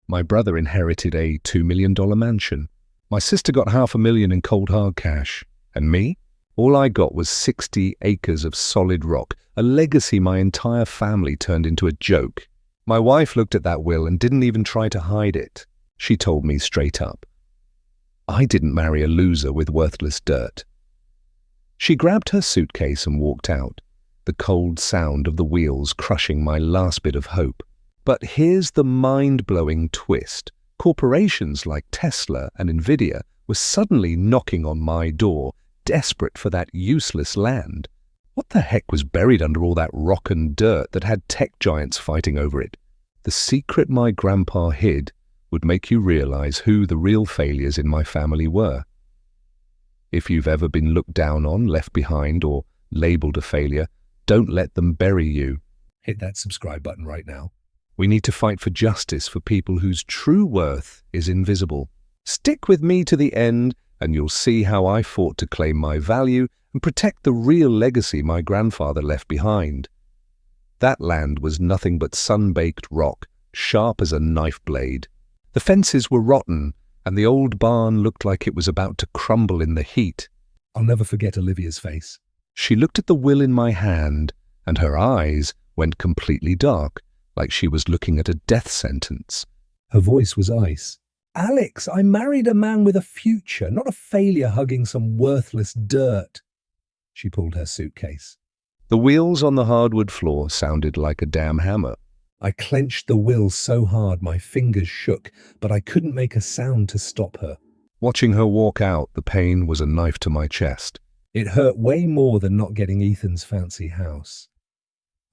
My brother inherited a $2 million mansion. My sister got $500,000 in cold hard cash. And me? All I got was 60 acres of solid rock, a legacy my entire family turned into a joke. My wife looked at that will and didn't even try to hide it. She told me straight up. I didn't marry a loser with worthless dirt. She grabbed her suitcase and walked out, the cold sound of the wheels crushing my last bit of hope. But here's the mind-blowing twist. Corporations like Tesla and Nvidia were suddenly knocking on my door, desperate for that useless land. What the heck was buried under all that rock and dirt that had tech giants fighting over it? The secret my grandpa hid would make you realize who the real failures in my family were. If you've ever been looked down on, left behind, or labeled a failure, don't let them bury you. Hit that subscribe button right now. We need to fight for justice for people whose true worth is invisible. Stick with me to the end, and you'll see how I fought to claim my value and protect the real legacy my grandfather left behind. That land was nothing but sun-baked rock, sharp as a knife blade. The fences were rotten, and the old barn looked like it was about to crumble in the heat. I'll never forget Olivia's face. She looked at the will in my hand, and her eyes went completely dark, like she was looking at a death sentence. Her voice was ice. Alex, I married a man with a future, not a failure hugging some worthless dirt. She pulled her suitcase. The wheels on the hardwood floor sounded like a damn hammer. I clenched the will so hard my fingers shook, but I couldn't make a sound to stop her. Watching her walk out, the pain was a knife to my chest. It hurt way more than not getting Ethan's fancy house.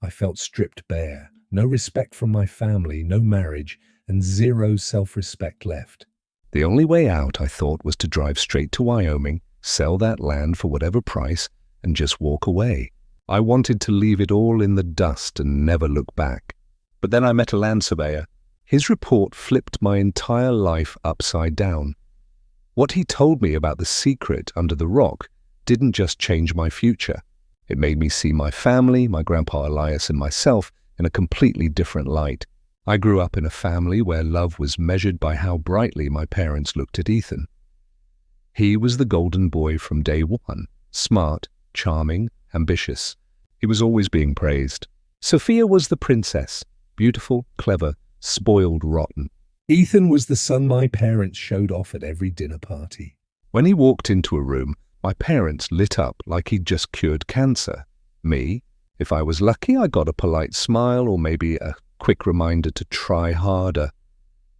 I felt stripped bare, no respect from my family, no marriage, and zero self-respect left. The only way out, I thought, was to drive straight to Wyoming, sell that land for whatever price, and just walk away. I wanted to leave it all in the dust and never look back. But then I met a land surveyor. His report flipped my entire life upside down. What he told me about the secret under the rock didn't just change my future. It made me see my family, my Grandpa Elias, and myself in a completely different light. I grew up in a family where love was measured by how brightly my parents looked at Ethan. He was the golden boy from day one, smart, charming, ambitious. He was always being praised. Sophia was the princess, beautiful, clever, spoiled rotten. Ethan was the son my parents showed off at every dinner party. When he walked into a room, my parents lit up like he'd just cured cancer. Me, if I was lucky, I got a polite smile or maybe a quick reminder to try harder.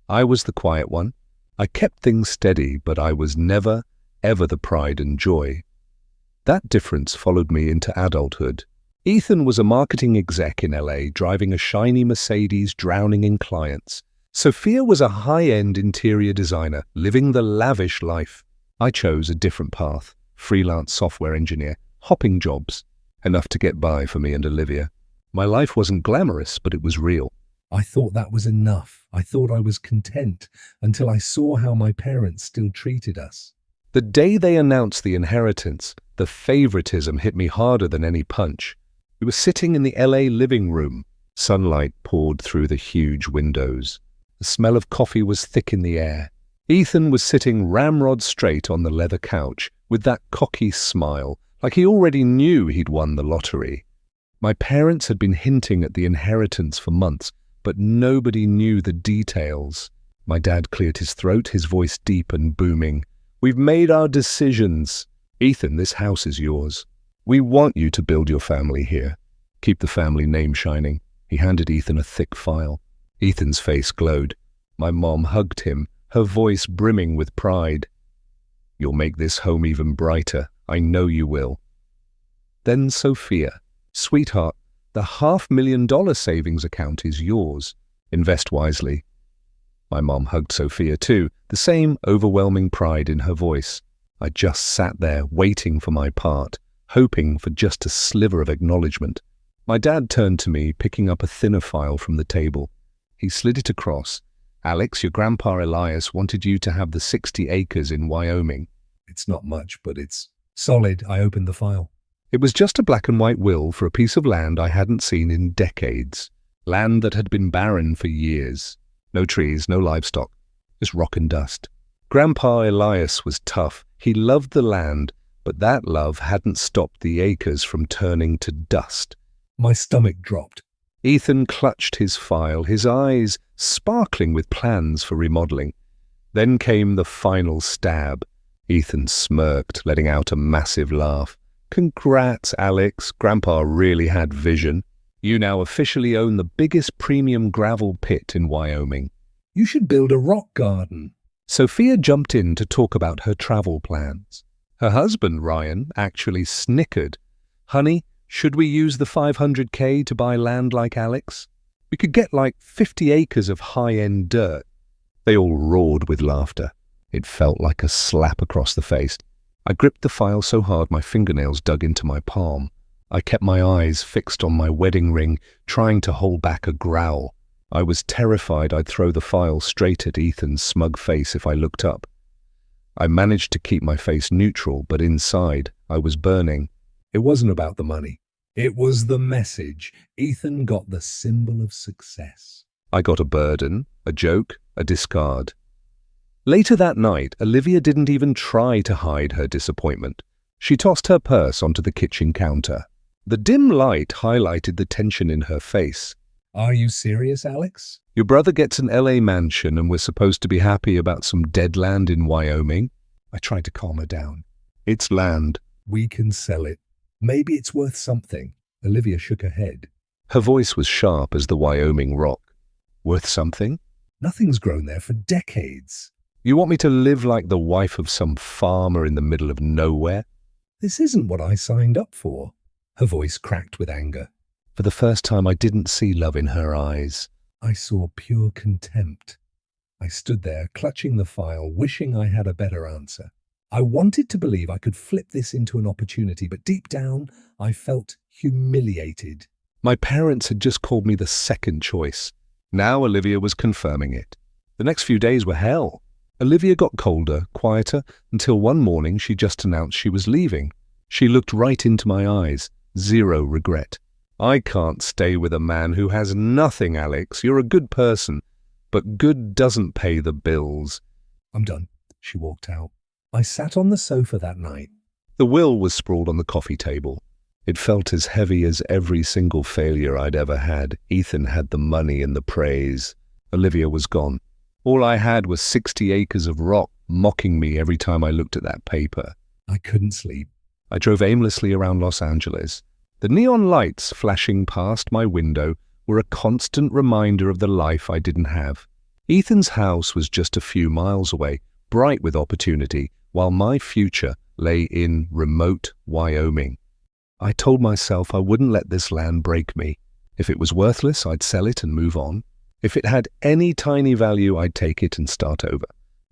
I was the quiet one. I kept things steady, but I was never, ever the pride and joy. That difference followed me into adulthood. Ethan was a marketing exec in LA, driving a shiny Mercedes, drowning in clients. Sophia was a high-end interior designer, living the lavish life. I chose a different path, freelance software engineer, hopping jobs, enough to get by for me and Olivia. My life wasn't glamorous, but it was real. I thought that was enough. I thought I was content until I saw how my parents still treated us. The day they announced the inheritance, the favoritism hit me harder than any punch. We were sitting in the LA living room. Sunlight poured through the huge windows. The smell of coffee was thick in the air. Ethan was sitting ramrod straight on the leather couch with that cocky smile, like he already knew he'd won the lottery. My parents had been hinting at the inheritance for months, but nobody knew the details. My dad cleared his throat, his voice deep and booming. We've made our decisions. Ethan, this house is yours. We want you to build your family here. Keep the family name shining. He handed Ethan a thick file. Ethan's face glowed. My mom hugged him, her voice brimming with pride. You'll make this home even brighter. I know you will. Then Sophia. Sweetheart, the $500,000 savings account is yours. Invest wisely. My mom hugged Sophia too, the same overwhelming pride in her voice. I just sat there waiting for my part, hoping for just a sliver of acknowledgement. My dad turned to me, picking up a thinner file from the table. He slid it across. Alex, your Grandpa Elias wanted you to have the 60 acres in Wyoming. It's not much, but it's solid. I opened the file. It was just a black and white will for a piece of land I hadn't seen in decades. Land that had been barren for years. No trees, no livestock, just rock and dust. Grandpa Elias was tough. He loved the land, but that love hadn't stopped the acres from turning to dust. My stomach dropped. Ethan clutched his file, his eyes sparkling with plans for remodeling. Then came the final stab. Ethan smirked, letting out a massive laugh. Congrats, Alex. Grandpa really had vision. You now officially own the biggest premium gravel pit in Wyoming. You should build a rock garden. Sophia jumped in to talk about her travel plans. Her husband, Ryan, actually snickered. Honey, should we use the $500K to buy land like Alex? We could get like 50 acres of high-end dirt. They all roared with laughter. It felt like a slap across the face. I gripped the file so hard my fingernails dug into my palm. I kept my eyes fixed on my wedding ring, trying to hold back a growl. I was terrified I'd throw the file straight at Ethan's smug face if I looked up. I managed to keep my face neutral, but inside, I was burning. It wasn't about the money. It was the message. Ethan got the symbol of success. I got a burden, a joke, a discard. Later that night, Olivia didn't even try to hide her disappointment. She tossed her purse onto the kitchen counter. The dim light highlighted the tension in her face. Are you serious, Alex? Your brother gets an LA mansion and we're supposed to be happy about some dead land in Wyoming? I tried to calm her down. It's land. We can sell it. Maybe it's worth something. Olivia shook her head. Her voice was sharp as the Wyoming rock. Worth something? Nothing's grown there for decades. You want me to live like the wife of some farmer in the middle of nowhere? This isn't what I signed up for. Her voice cracked with anger. For the first time, I didn't see love in her eyes. I saw pure contempt. I stood there, clutching the file, wishing I had a better answer. I wanted to believe I could flip this into an opportunity, but deep down, I felt humiliated. My parents had just called me the second choice. Now Olivia was confirming it. The next few days were hell. Olivia got colder, quieter, until one morning she just announced she was leaving. She looked right into my eyes. Zero regret. I can't stay with a man who has nothing, Alex. You're a good person, but good doesn't pay the bills. I'm done. She walked out. I sat on the sofa that night. The will was sprawled on the coffee table. It felt as heavy as every single failure I'd ever had. Ethan had the money and the praise. Olivia was gone. All I had was 60 acres of rock mocking me every time I looked at that paper. I couldn't sleep. I drove aimlessly around Los Angeles. The neon lights flashing past my window were a constant reminder of the life I didn't have. Ethan's house was just a few miles away, bright with opportunity, while my future lay in remote Wyoming. I told myself I wouldn't let this land break me. If it was worthless, I'd sell it and move on. If it had any tiny value, I'd take it and start over.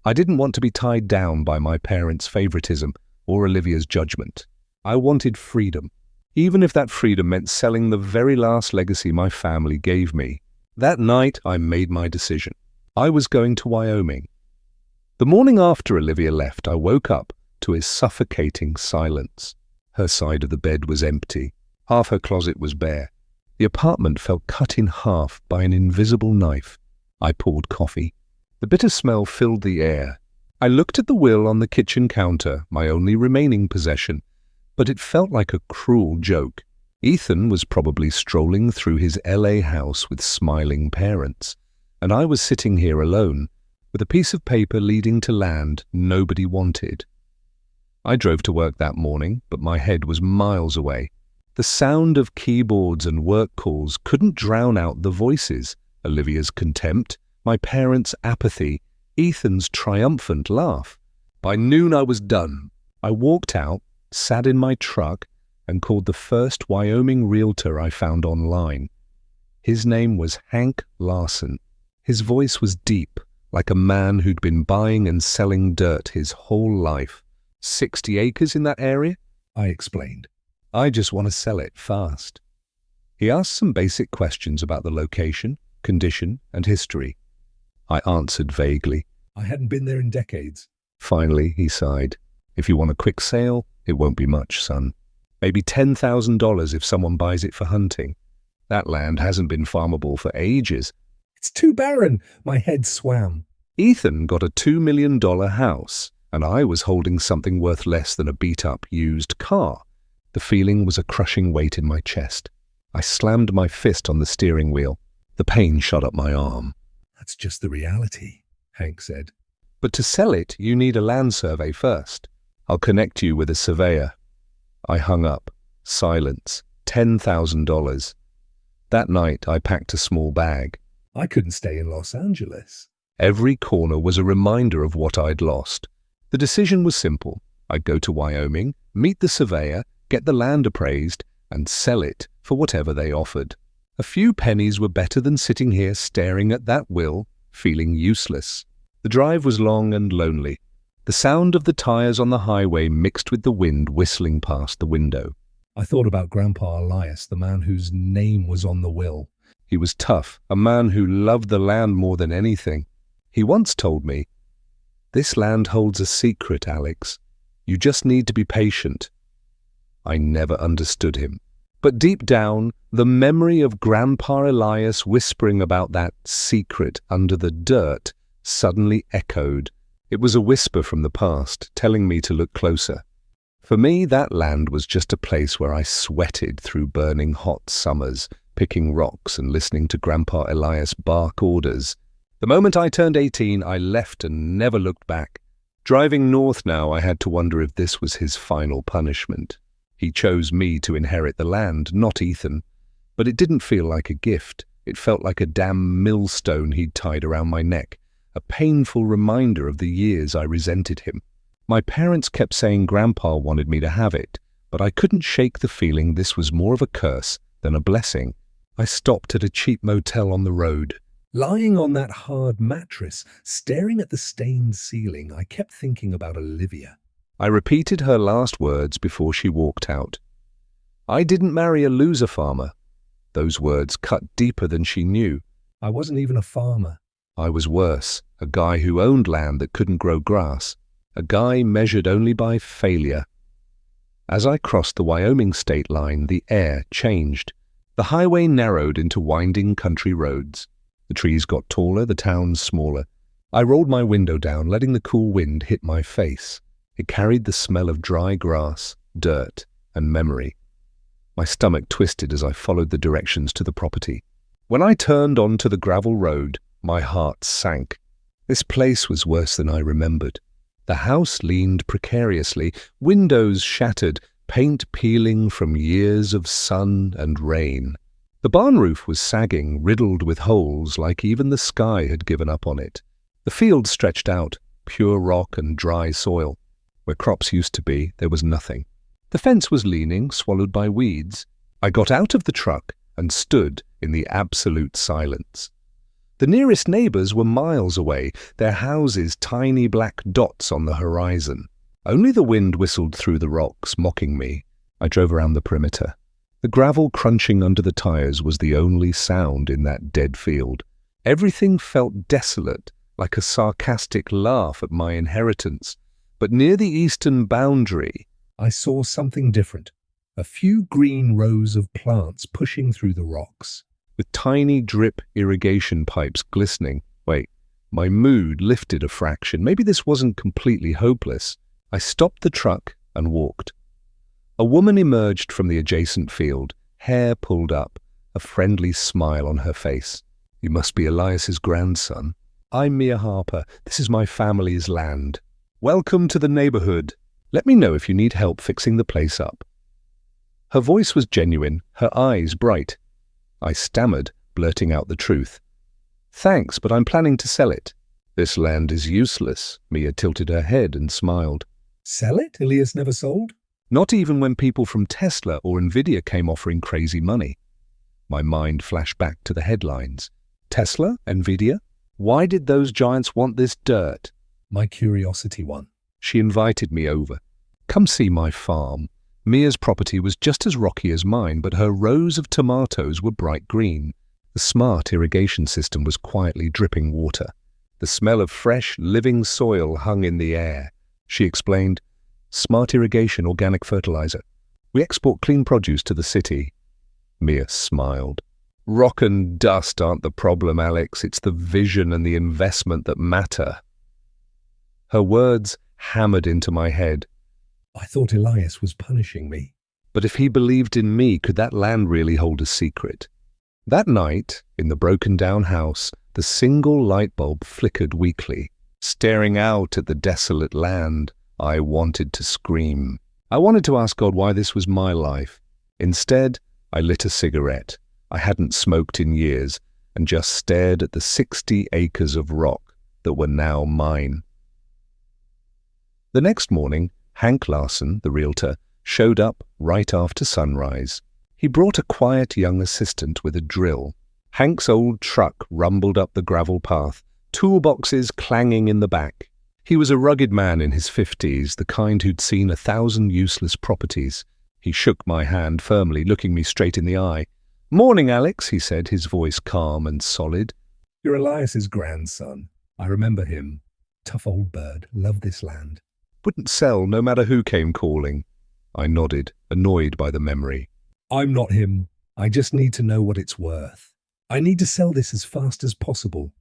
I didn't want to be tied down by my parents' favoritism or Olivia's judgment. I wanted freedom, even if that freedom meant selling the very last legacy my family gave me. That night, I made my decision. I was going to Wyoming. The morning after Olivia left, I woke up to a suffocating silence. Her side of the bed was empty. Half her closet was bare. The apartment felt cut in half by an invisible knife. I poured coffee. The bitter smell filled the air. I looked at the will on the kitchen counter, my only remaining possession, but it felt like a cruel joke. Ethan was probably strolling through his LA house with smiling parents, and I was sitting here alone, with a piece of paper leading to land nobody wanted. I drove to work that morning, but my head was miles away. The sound of keyboards and work calls couldn't drown out the voices, Olivia's contempt, my parents' apathy, Ethan's triumphant laugh. By noon I was done. I walked out, sat in my truck, and called the first Wyoming realtor I found online. His name was Hank Larson. His voice was deep, like a man who'd been buying and selling dirt his whole life. 60 acres in that area? I explained. I just want to sell it fast. He asked some basic questions about the location, condition, and history. I answered vaguely. I hadn't been there in decades. Finally, he sighed. If you want a quick sale, it won't be much, son. Maybe $10,000 if someone buys it for hunting. That land hasn't been farmable for ages. It's too barren. My head swam. Ethan got a $2 million house, and I was holding something worth less than a beat-up used car. The feeling was a crushing weight in my chest. I slammed my fist on the steering wheel. The pain shot up my arm. That's just the reality, Hank said. But to sell it, you need a land survey first. I'll connect you with a surveyor. I hung up. Silence. $10,000. That night, I packed a small bag. I couldn't stay in Los Angeles. Every corner was a reminder of what I'd lost. The decision was simple. I'd go to Wyoming, meet the surveyor, get the land appraised, and sell it for whatever they offered. A few pennies were better than sitting here staring at that will, feeling useless. The drive was long and lonely. The sound of the tires on the highway mixed with the wind whistling past the window. I thought about Grandpa Elias, the man whose name was on the will. He was tough, a man who loved the land more than anything. He once told me, "This land holds a secret, Alex. You just need to be patient." I never understood him. But deep down, the memory of Grandpa Elias whispering about that secret under the dirt suddenly echoed. It was a whisper from the past, telling me to look closer. For me, that land was just a place where I sweated through burning hot summers, picking rocks and listening to Grandpa Elias bark orders. The moment I turned 18, I left and never looked back. Driving north now, I had to wonder if this was his final punishment. He chose me to inherit the land, not Ethan. But it didn't feel like a gift. It felt like a damn millstone he'd tied around my neck, a painful reminder of the years I resented him. My parents kept saying Grandpa wanted me to have it, but I couldn't shake the feeling this was more of a curse than a blessing. I stopped at a cheap motel on the road. Lying on that hard mattress, staring at the stained ceiling, I kept thinking about Olivia. I repeated her last words before she walked out. I didn't marry a loser farmer. Those words cut deeper than she knew. I wasn't even a farmer. I was worse, a guy who owned land that couldn't grow grass, a guy measured only by failure. As I crossed the Wyoming state line, the air changed. The highway narrowed into winding country roads. The trees got taller, the towns smaller. I rolled my window down, letting the cool wind hit my face. It carried the smell of dry grass, dirt, and memory. My stomach twisted as I followed the directions to the property. When I turned onto the gravel road, my heart sank. This place was worse than I remembered. The house leaned precariously, windows shattered, paint peeling from years of sun and rain. The barn roof was sagging, riddled with holes like even the sky had given up on it. The field stretched out, pure rock and dry soil. Where crops used to be, there was nothing. The fence was leaning, swallowed by weeds. I got out of the truck and stood in the absolute silence. The nearest neighbors were miles away, their houses tiny black dots on the horizon. Only the wind whistled through the rocks, mocking me. I drove around the perimeter. The gravel crunching under the tires was the only sound in that dead field. Everything felt desolate, like a sarcastic laugh at my inheritance. But near the eastern boundary, I saw something different. A few green rows of plants pushing through the rocks, with tiny drip irrigation pipes glistening. Wait, my mood lifted a fraction. Maybe this wasn't completely hopeless. I stopped the truck and walked. A woman emerged from the adjacent field, hair pulled up, a friendly smile on her face. "You must be Elias's grandson." "I'm Mia Harper. This is my family's land." "Welcome to the neighborhood. Let me know if you need help fixing the place up." Her voice was genuine, her eyes bright. I stammered, blurting out the truth. "Thanks, but I'm planning to sell it." "This land is useless." Mia tilted her head and smiled. "Sell it? Elias never sold?" "Not even when people from Tesla or Nvidia came offering crazy money." My mind flashed back to the headlines. Tesla? Nvidia? Why did those giants want this dirt? My curiosity won. She invited me over. "Come see my farm." Mia's property was just as rocky as mine, but her rows of tomatoes were bright green. The smart irrigation system was quietly dripping water. The smell of fresh, living soil hung in the air. She explained, "Smart irrigation, organic fertilizer. We export clean produce to the city." Mia smiled. Rock and dust aren't the problem, Alex. It's the vision and the investment that matter. Her words hammered into my head. I thought Elias was punishing me. But if he believed in me, could that land really hold a secret? That night, in the broken-down house, the single light bulb flickered weakly. Staring out at the desolate land, I wanted to scream. I wanted to ask God why this was my life. Instead, I lit a cigarette. I hadn't smoked in years, and just stared at the 60 acres of rock that were now mine. The next morning, Hank Larson, the realtor, showed up right after sunrise. He brought a quiet young assistant with a drill. Hank's old truck rumbled up the gravel path, toolboxes clanging in the back. He was a rugged man in his 50s, the kind who'd seen 1,000 useless properties. He shook my hand firmly, looking me straight in the eye. "Morning, Alex," he said, his voice calm and solid. "You're Elias's grandson. I remember him. Tough old bird. Loved this land." "Wouldn't sell no matter who came calling." I nodded, annoyed by the memory. "I'm not him. I just need to know what it's worth. I need to sell this as fast as possible."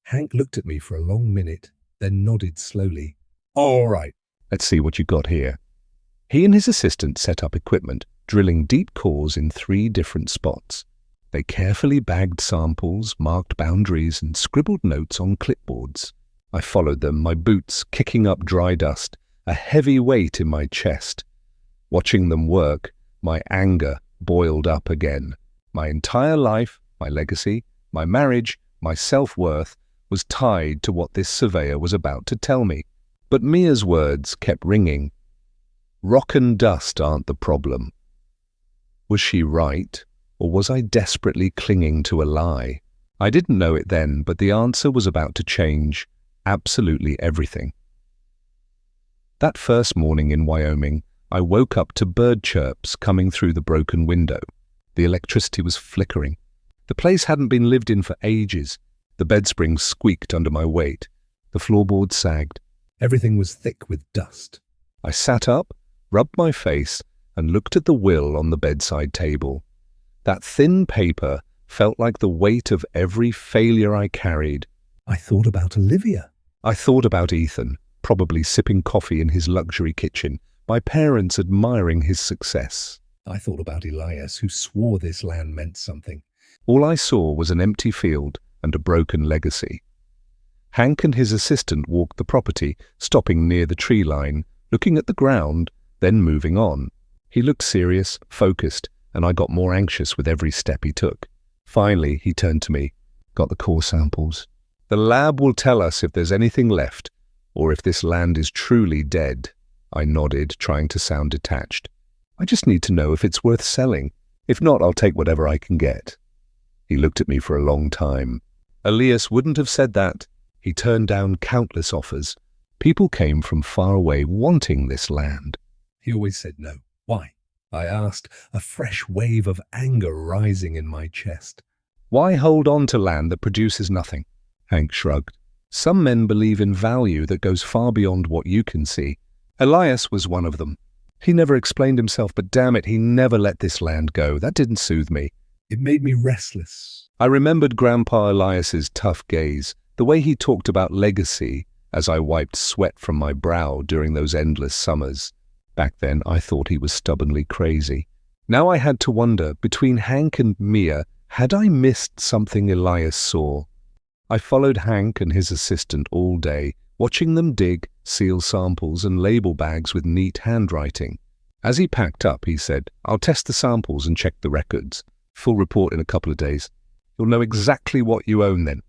Hank looked at me for a long minute, then nodded slowly. "All right." "Let's see what you got here." He and his assistant set up equipment, drilling deep cores in 3 different spots. They carefully bagged samples, marked boundaries, and scribbled notes on clipboards. I followed them, my boots kicking up dry dust, a heavy weight in my chest. Watching them work, my anger boiled up again. My entire life, my legacy, my marriage, my self-worth was tied to what this surveyor was about to tell me. But Mia's words kept ringing. Rock and dust aren't the problem. Was she right, or was I desperately clinging to a lie? I didn't know it then, but the answer was about to change absolutely everything. That first morning in Wyoming, I woke up to bird chirps coming through the broken window. The electricity was flickering. The place hadn't been lived in for ages. The bed springs squeaked under my weight. The floorboards sagged. Everything was thick with dust. I sat up, rubbed my face, and looked at the will on the bedside table. That thin paper felt like the weight of every failure I carried. I thought about Olivia. I thought about Ethan, probably sipping coffee in his luxury kitchen, my parents admiring his success. I thought about Elias, who swore this land meant something. All I saw was an empty field and a broken legacy. Hank and his assistant walked the property, stopping near the tree line, looking at the ground, then moving on. He looked serious, focused, and I got more anxious with every step he took. Finally, he turned to me. "Got the core samples. The lab will tell us if there's anything left, or if this land is truly dead." I nodded, trying to sound detached. "I just need to know if it's worth selling. If not, I'll take whatever I can get." He looked at me for a long time. Elias wouldn't have said that. He turned down countless offers. People came from far away wanting this land. He always said no. Why? I asked, a fresh wave of anger rising in my chest. "Why hold on to land that produces nothing?" Hank shrugged. "Some men believe in value that goes far beyond what you can see. Elias was one of them. He never explained himself, but damn it, he never let this land go. That didn't soothe me. It made me restless." I remembered Grandpa Elias's tough gaze, the way he talked about legacy as I wiped sweat from my brow during those endless summers. Back then, I thought he was stubbornly crazy. Now I had to wonder, between Hank and Mia, had I missed something Elias saw? I followed Hank and his assistant all day, watching them dig, seal samples, and label bags with neat handwriting. As he packed up, he said, "I'll test the samples and check the records. Full report in a couple of days. You'll know exactly what you own then."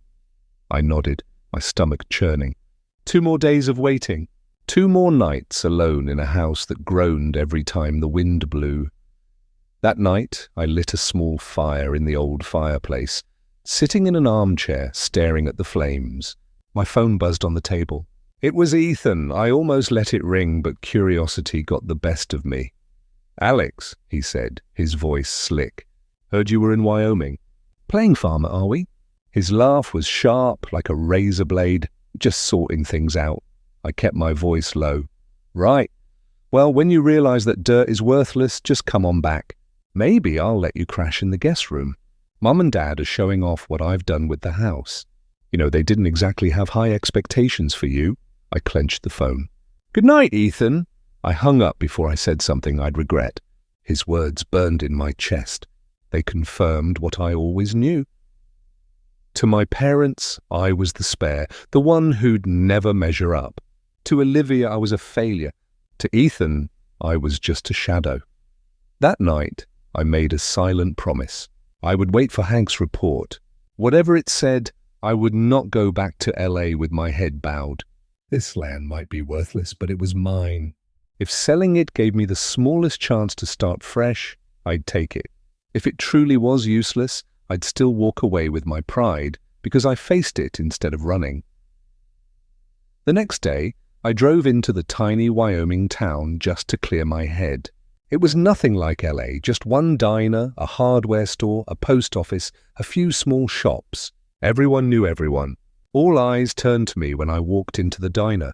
I nodded, my stomach churning. 2 more days of waiting. 2 more nights alone in a house that groaned every time the wind blew. That night, I lit a small fire in the old fireplace, sitting in an armchair staring at the flames. My phone buzzed on the table. It was Ethan. I almost let it ring, but curiosity got the best of me. "Alex," he said, his voice slick. "Heard you were in Wyoming. Playing farmer, are we?" His laugh was sharp, like a razor blade, just sorting things out. I kept my voice low. "Right. Well, when you realize that dirt is worthless, just come on back. Maybe I'll let you crash in the guest room." Mum and Dad are showing off what I've done with the house. You know, they didn't exactly have high expectations for you. I clenched the phone. Good night, Ethan. I hung up before I said something I'd regret. His words burned in my chest. They confirmed what I always knew. To my parents, I was the spare, the one who'd never measure up. To Olivia, I was a failure. To Ethan, I was just a shadow. That night, I made a silent promise. I would wait for Hank's report. Whatever it said, I would not go back to LA with my head bowed. This land might be worthless, but it was mine. If selling it gave me the smallest chance to start fresh, I'd take it. If it truly was useless, I'd still walk away with my pride because I faced it instead of running. The next day, I drove into the tiny Wyoming town just to clear my head. It was nothing like LA, just one diner, a hardware store, a post office, a few small shops. Everyone knew everyone. All eyes turned to me when I walked into the diner.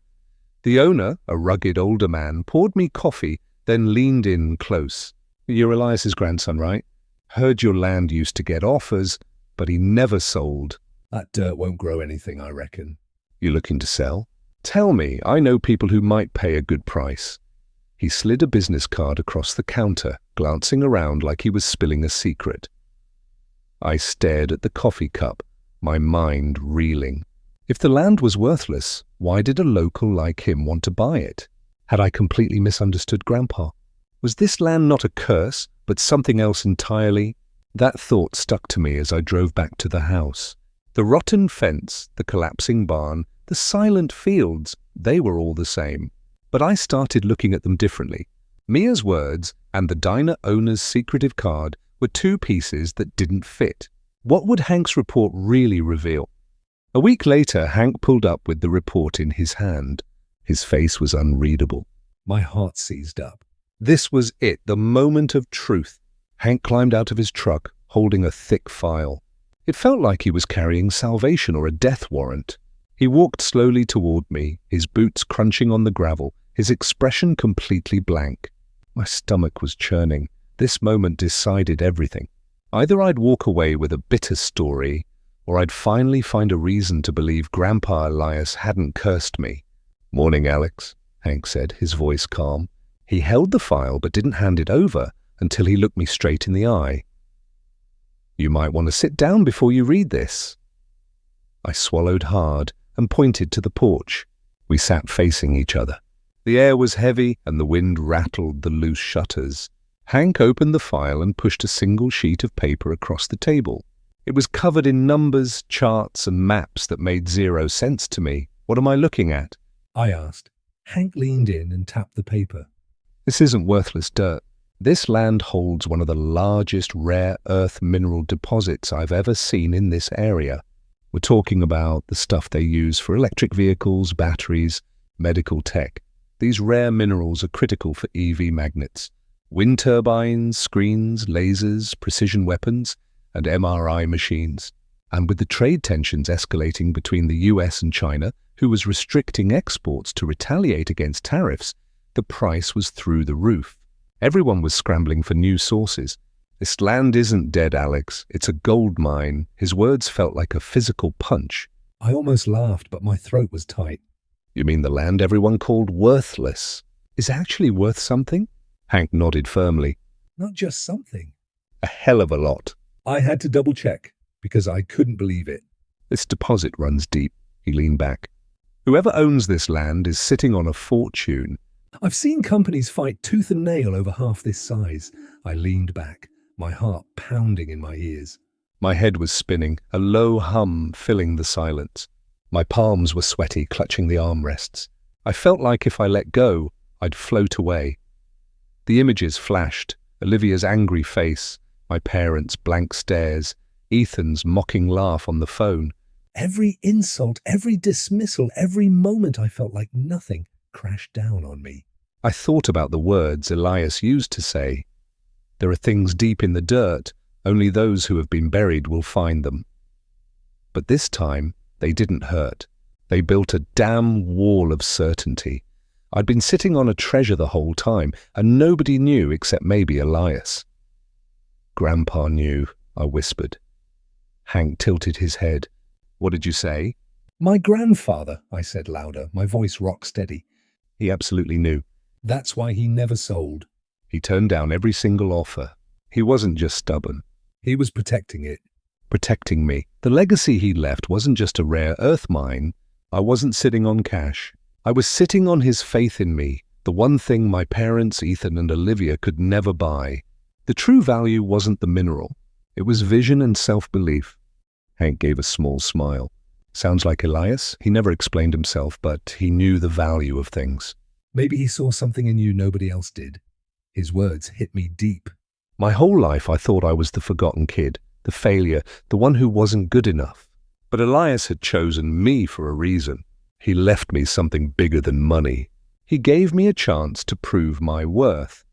The owner, a rugged older man, poured me coffee, then leaned in close. You're Elias's grandson, right? Heard your land used to get offers, but he never sold. That dirt won't grow anything, I reckon. You looking to sell? Tell me, I know people who might pay a good price. He slid a business card across the counter, glancing around like he was spilling a secret. I stared at the coffee cup, my mind reeling. If the land was worthless, why did a local like him want to buy it? Had I completely misunderstood Grandpa? Was this land not a curse, but something else entirely? That thought stuck to me as I drove back to the house. The rotten fence, the collapsing barn, the silent fields, they were all the same. But I started looking at them differently. Mia's words and the diner owner's secretive card were two pieces that didn't fit. What would Hank's report really reveal? A week later, Hank pulled up with the report in his hand. His face was unreadable. My heart seized up. This was it, the moment of truth. Hank climbed out of his truck, holding a thick file. It felt like he was carrying salvation or a death warrant. He walked slowly toward me, his boots crunching on the gravel, his expression completely blank. My stomach was churning. This moment decided everything. Either I'd walk away with a bitter story, or I'd finally find a reason to believe Grandpa Elias hadn't cursed me. Morning, Alex, Hank said, his voice calm. He held the file but didn't hand it over until he looked me straight in the eye. You might want to sit down before you read this. I swallowed hard and pointed to the porch. We sat facing each other. The air was heavy and the wind rattled the loose shutters. Hank opened the file and pushed a single sheet of paper across the table. It was covered in numbers, charts, and maps that made zero sense to me. What am I looking at? I asked. Hank leaned in and tapped the paper. This isn't worthless dirt. This land holds one of the largest rare earth mineral deposits I've ever seen in this area. We're talking about the stuff they use for electric vehicles, batteries, medical tech. These rare minerals are critical for EV magnets, wind turbines, screens, lasers, precision weapons, and MRI machines. And with the trade tensions escalating between the US and China, who was restricting exports to retaliate against tariffs, the price was through the roof. Everyone was scrambling for new sources. This land isn't dead, Alex. It's a gold mine. His words felt like a physical punch. I almost laughed, but my throat was tight. You mean the land everyone called worthless is actually worth something? Hank nodded firmly. Not just something. A hell of a lot. I had to double check because I couldn't believe it. This deposit runs deep. He leaned back. Whoever owns this land is sitting on a fortune. I've seen companies fight tooth and nail over half this size. I leaned back, my heart pounding in my ears. My head was spinning, a low hum filling the silence. My palms were sweaty, clutching the armrests. I felt like if I let go, I'd float away. The images flashed, Olivia's angry face, my parents' blank stares, Ethan's mocking laugh on the phone. Every insult, every dismissal, every moment I felt like nothing crashed down on me. I thought about the words Elias used to say. There are things deep in the dirt, only those who have been buried will find them. But this time, they didn't hurt. They built a damn wall of certainty. I'd been sitting on a treasure the whole time, and nobody knew except maybe Elias. Grandpa knew, I whispered. Hank tilted his head. What did you say? My grandfather, I said louder, my voice rock steady. He absolutely knew. That's why he never sold. He turned down every single offer. He wasn't just stubborn. He was protecting it. Protecting me. The legacy he left wasn't just a rare earth mine. I wasn't sitting on cash. I was sitting on his faith in me, the one thing my parents, Ethan and Olivia, could never buy. The true value wasn't the mineral. It was vision and self-belief. Hank gave a small smile. Sounds like Elias. He never explained himself, but he knew the value of things. Maybe he saw something in you nobody else did. His words hit me deep. My whole life I thought I was the forgotten kid, the failure, the one who wasn't good enough. But Elias had chosen me for a reason. He left me something bigger than money. He gave me a chance to prove my worth.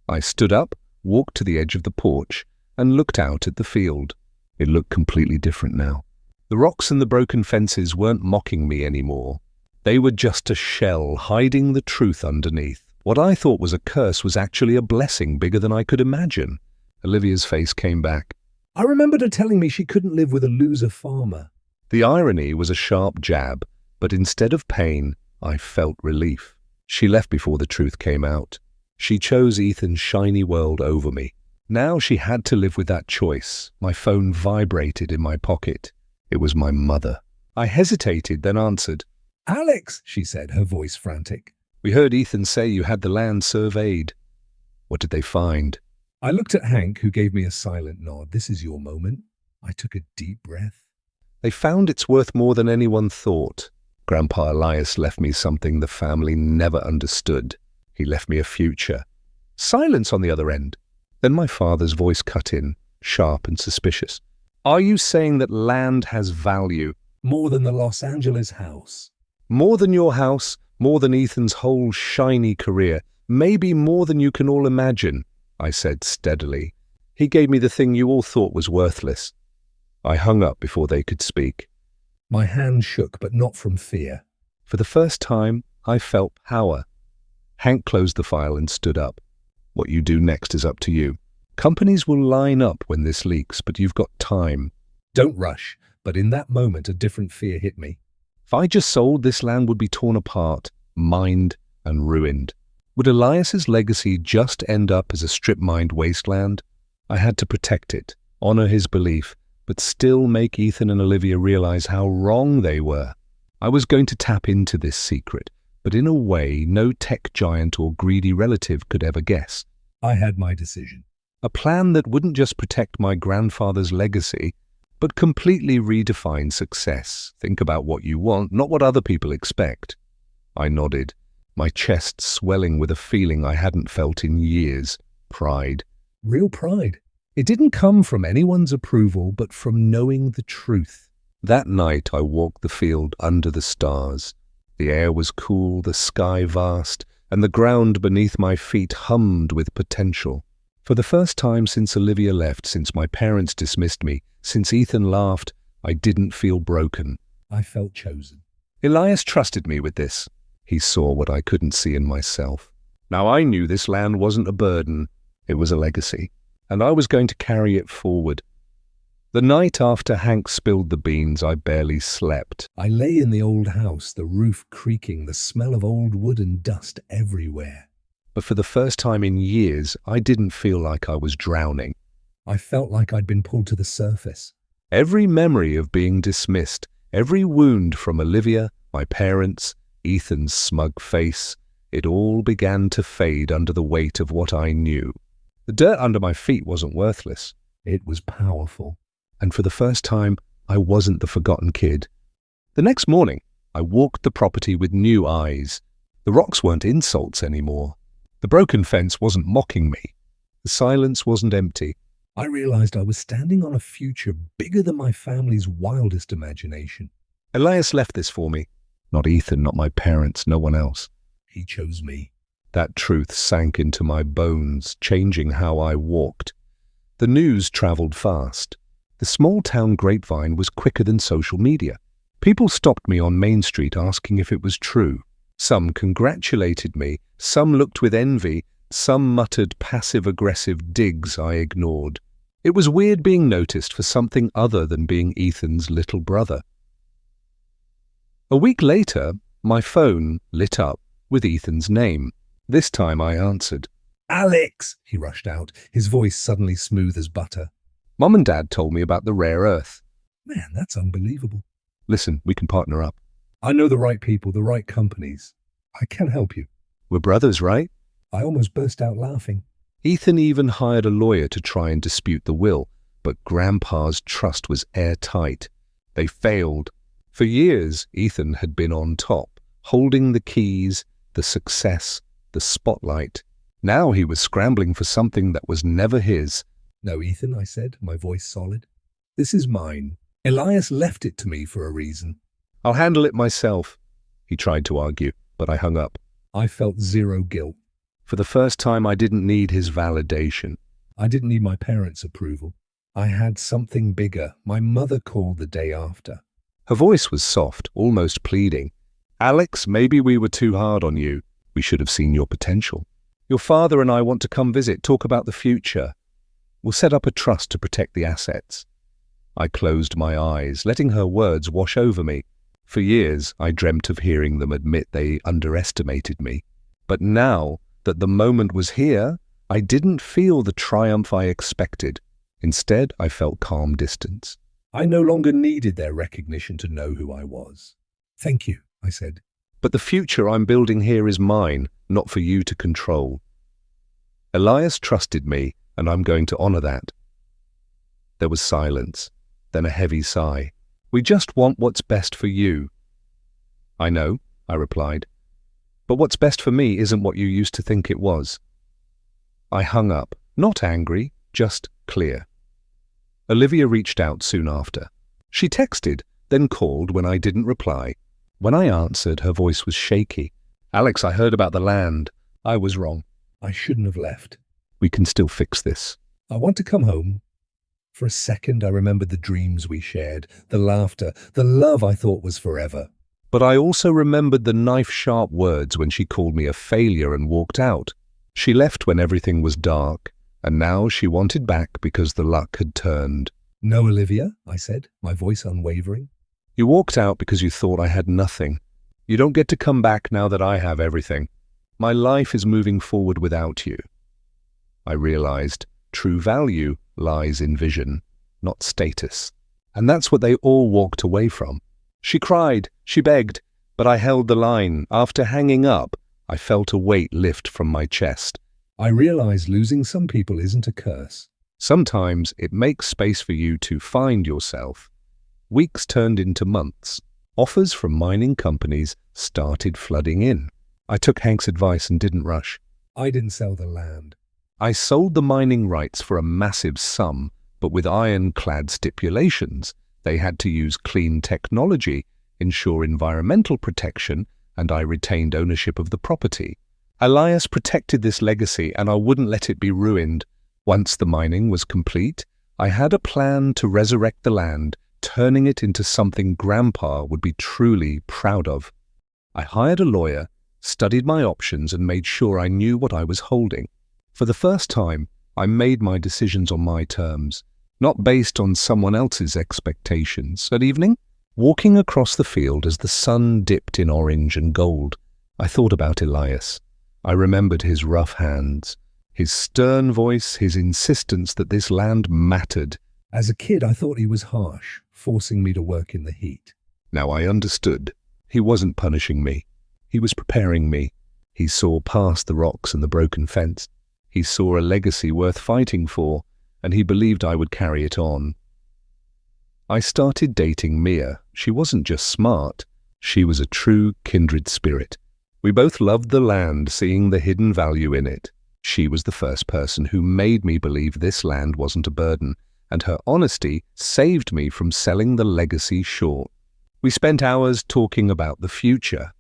I stood up, walked to the edge of the porch, and looked out at the field. It looked completely different now. The rocks and the broken fences weren't mocking me anymore. They were just a shell hiding the truth underneath. What I thought was a curse was actually a blessing bigger than I could imagine. Olivia's face came back. I remembered her telling me she couldn't live with a loser farmer. The irony was a sharp jab, but instead of pain, I felt relief. She left before the truth came out. She chose Ethan's shiny world over me. Now she had to live with that choice. My phone vibrated in my pocket. It was my mother. I hesitated, then answered. Alex, she said, her voice frantic. We heard Ethan say you had the land surveyed. What did they find? I looked at Hank, who gave me a silent nod. This is your moment. I took a deep breath. They found it's worth more than anyone thought. Grandpa Elias left me something the family never understood. He left me a future. Silence on the other end. Then my father's voice cut in, sharp and suspicious. Are you saying that land has value? More than the Los Angeles house. More than your house, more than Ethan's whole shiny career, maybe more than you can all imagine, I said steadily. He gave me the thing you all thought was worthless. I hung up before they could speak. My hand shook, but not from fear. For the first time, I felt power. Hank closed the file and stood up. What you do next is up to you. Companies will line up when this leaks, but you've got time. Don't rush, but in that moment a different fear hit me. If I just sold, this land would be torn apart, mined and ruined. Would Elias's legacy just end up as a strip-mined wasteland? I had to protect it, honor his belief, but still make Ethan and Olivia realize how wrong they were. I was going to tap into this secret, but in a way no tech giant or greedy relative could ever guess. I had my decision. A plan that wouldn't just protect my grandfather's legacy, but completely redefine success. Think about what you want, not what other people expect. I nodded, my chest swelling with a feeling I hadn't felt in years. Pride. Real pride. It didn't come from anyone's approval, but from knowing the truth. That night I walked the field under the stars. The air was cool, the sky vast, and the ground beneath my feet hummed with potential. For the first time since Olivia left, since my parents dismissed me, since Ethan laughed, I didn't feel broken. I felt chosen. Elias trusted me with this. He saw what I couldn't see in myself. Now I knew this land wasn't a burden, it was a legacy, and I was going to carry it forward. The night after Hank spilled the beans, I barely slept. I lay in the old house, the roof creaking, the smell of old wood and dust everywhere. But for the first time in years, I didn't feel like I was drowning. I felt like I'd been pulled to the surface. Every memory of being dismissed, every wound from Olivia, my parents, Ethan's smug face, it all began to fade under the weight of what I knew. The dirt under my feet wasn't worthless. It was powerful. And for the first time, I wasn't the forgotten kid. The next morning, I walked the property with new eyes. The rocks weren't insults anymore. The broken fence wasn't mocking me. The silence wasn't empty. I realized I was standing on a future bigger than my family's wildest imagination. Elias left this for me. Not Ethan, not my parents, no one else. He chose me. That truth sank into my bones, changing how I walked. The news traveled fast. The small-town grapevine was quicker than social media. People stopped me on Main Street asking if it was true. Some congratulated me, some looked with envy, some muttered passive-aggressive digs I ignored. It was weird being noticed for something other than being Ethan's little brother. A week later, my phone lit up with Ethan's name. This time I answered. Alex! He rushed out, his voice suddenly smooth as butter. Mum and Dad told me about the rare earth. Man, that's unbelievable. Listen, we can partner up. I know the right people, the right companies. I can help you. We're brothers, right? I almost burst out laughing. Ethan even hired a lawyer to try and dispute the will, but Grandpa's trust was airtight. They failed. For years, Ethan had been on top, holding the keys, the success, the spotlight. Now he was scrambling for something that was never his. No, Ethan, I said, my voice solid. This is mine. Elias left it to me for a reason. I'll handle it myself. He tried to argue, but I hung up. I felt zero guilt. For the first time, I didn't need his validation. I didn't need my parents' approval. I had something bigger. My mother called the day after. Her voice was soft, almost pleading. Alex, maybe we were too hard on you. We should have seen your potential. Your father and I want to come visit, talk about the future. We'll set up a trust to protect the assets. I closed my eyes, letting her words wash over me. For years, I dreamt of hearing them admit they underestimated me. But now that the moment was here, I didn't feel the triumph I expected. Instead, I felt calm distance. I no longer needed their recognition to know who I was. Thank you, I said. But the future I'm building here is mine, not for you to control. Elias trusted me, and I'm going to honor that. There was silence, then a heavy sigh. We just want what's best for you. I know, I replied. But what's best for me isn't what you used to think it was. I hung up, not angry, just clear. Olivia reached out soon after. She texted, then called when I didn't reply. When I answered, her voice was shaky. Alex, I heard about the land. I was wrong. I shouldn't have left. We can still fix this. I want to come home. For a second, I remembered the dreams we shared, the laughter, the love I thought was forever. But I also remembered the knife-sharp words when she called me a failure and walked out. She left when everything was dark, and now she wanted back because the luck had turned. No, Olivia, I said, my voice unwavering. You walked out because you thought I had nothing. You don't get to come back now that I have everything. My life is moving forward without you. I realized true value lies in vision, not status. And that's what they all walked away from. She cried, she begged, but I held the line. After hanging up, I felt a weight lift from my chest. I realized losing some people isn't a curse. Sometimes it makes space for you to find yourself. Weeks turned into months. Offers from mining companies started flooding in. I took Hank's advice and didn't rush. I didn't sell the land. I sold the mining rights for a massive sum, but with ironclad stipulations. They had to use clean technology, ensure environmental protection, and I retained ownership of the property. Elias protected this legacy, and I wouldn't let it be ruined. Once the mining was complete, I had a plan to resurrect the land, turning it into something Grandpa would be truly proud of. I hired a lawyer, studied my options, and made sure I knew what I was holding. For the first time, I made my decisions on my terms, not based on someone else's expectations. At evening, walking across the field as the sun dipped in orange and gold, I thought about Elias. I remembered his rough hands, his stern voice, his insistence that this land mattered. As a kid, I thought he was harsh, forcing me to work in the heat. Now I understood. He wasn't punishing me. He was preparing me. He saw past the rocks and the broken fence. He saw a legacy worth fighting for, and he believed I would carry it on. I started dating Mia. She wasn't just smart. She was a true kindred spirit. We both loved the land, seeing the hidden value in it. She was the first person who made me believe this land wasn't a burden, and her honesty saved me from selling the legacy short. We spent hours talking about the future.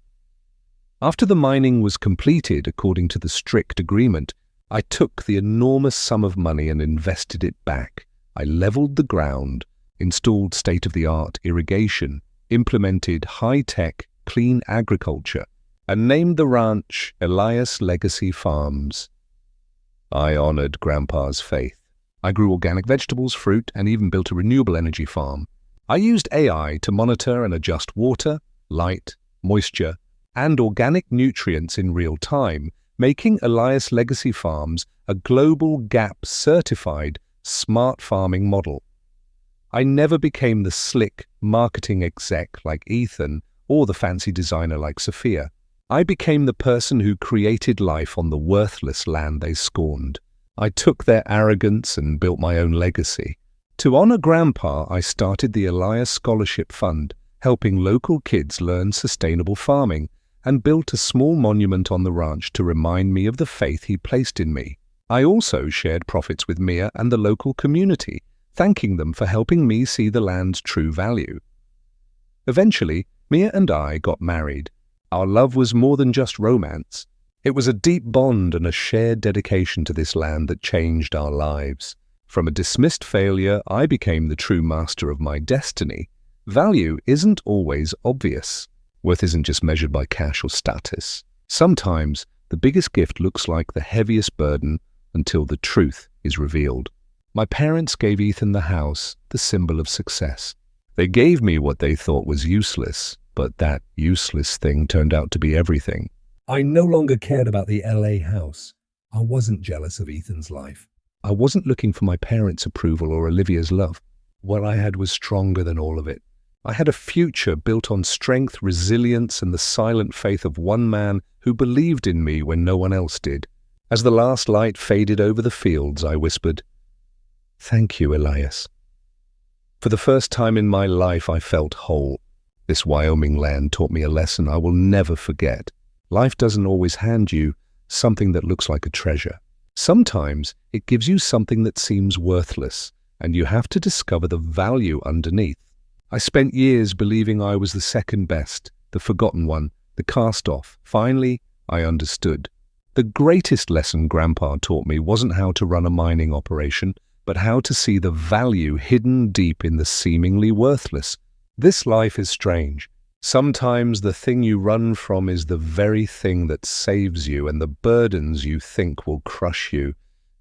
After the mining was completed, according to the strict agreement, I took the enormous sum of money and invested it back. I leveled the ground, installed state-of-the-art irrigation, implemented high-tech, clean agriculture, and named the ranch Elias Legacy Farms. I honored Grandpa's faith. I grew organic vegetables, fruit, and even built a renewable energy farm. I used AI to monitor and adjust water, light, moisture, and organic nutrients in real time, making Elias Legacy Farms a global GAP-certified smart farming model. I never became the slick marketing exec like Ethan or the fancy designer like Sophia. I became the person who created life on the worthless land they scorned. I took their arrogance and built my own legacy. To honor Grandpa, I started the Elias Scholarship Fund, helping local kids learn sustainable farming, and built a small monument on the ranch to remind me of the faith he placed in me. I also shared profits with Mia and the local community, thanking them for helping me see the land's true value. Eventually, Mia and I got married. Our love was more than just romance. It was a deep bond and a shared dedication to this land that changed our lives. From a dismissed failure, I became the true master of my destiny. Value isn't always obvious. Worth isn't just measured by cash or status. Sometimes, the biggest gift looks like the heaviest burden until the truth is revealed. My parents gave Ethan the house, the symbol of success. They gave me what they thought was useless, but that useless thing turned out to be everything. I no longer cared about the LA house. I wasn't jealous of Ethan's life. I wasn't looking for my parents' approval or Olivia's love. What I had was stronger than all of it. I had a future built on strength, resilience, and the silent faith of one man who believed in me when no one else did. As the last light faded over the fields, I whispered, "Thank you, Elias." For the first time in my life, I felt whole. This Wyoming land taught me a lesson I will never forget. Life doesn't always hand you something that looks like a treasure. Sometimes it gives you something that seems worthless, and you have to discover the value underneath. I spent years believing I was the second best, the forgotten one, the cast-off. Finally, I understood. The greatest lesson Grandpa taught me wasn't how to run a mining operation, but how to see the value hidden deep in the seemingly worthless. This life is strange. Sometimes the thing you run from is the very thing that saves you, and the burdens you think will crush you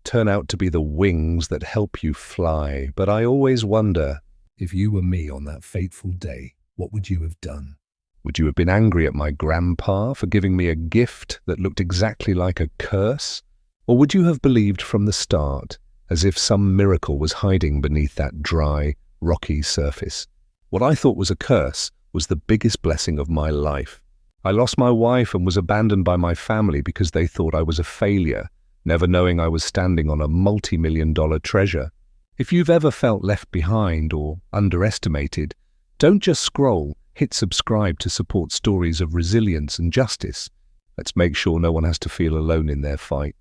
turn out to be the wings that help you fly. But I always wonder, if you were me on that fateful day, what would you have done? Would you have been angry at my grandpa for giving me a gift that looked exactly like a curse? Or would you have believed from the start, as if some miracle was hiding beneath that dry, rocky surface? What I thought was a curse was the biggest blessing of my life. I lost my wife and was abandoned by my family because they thought I was a failure, never knowing I was standing on a multi-million-dollar treasure. If you've ever felt left behind or underestimated, don't just scroll, hit subscribe to support stories of resilience and justice. Let's make sure no one has to feel alone in their fight.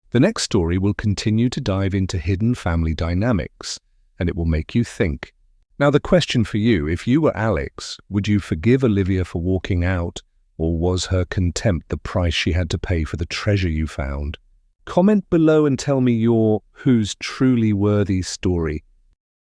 The next story will continue to dive into hidden family dynamics, and it will make you think. Now, the question for you, if you were Alex, would you forgive Olivia for walking out, or was her contempt the price she had to pay for the treasure you found? Comment below and tell me your Who's Truly Worthy story.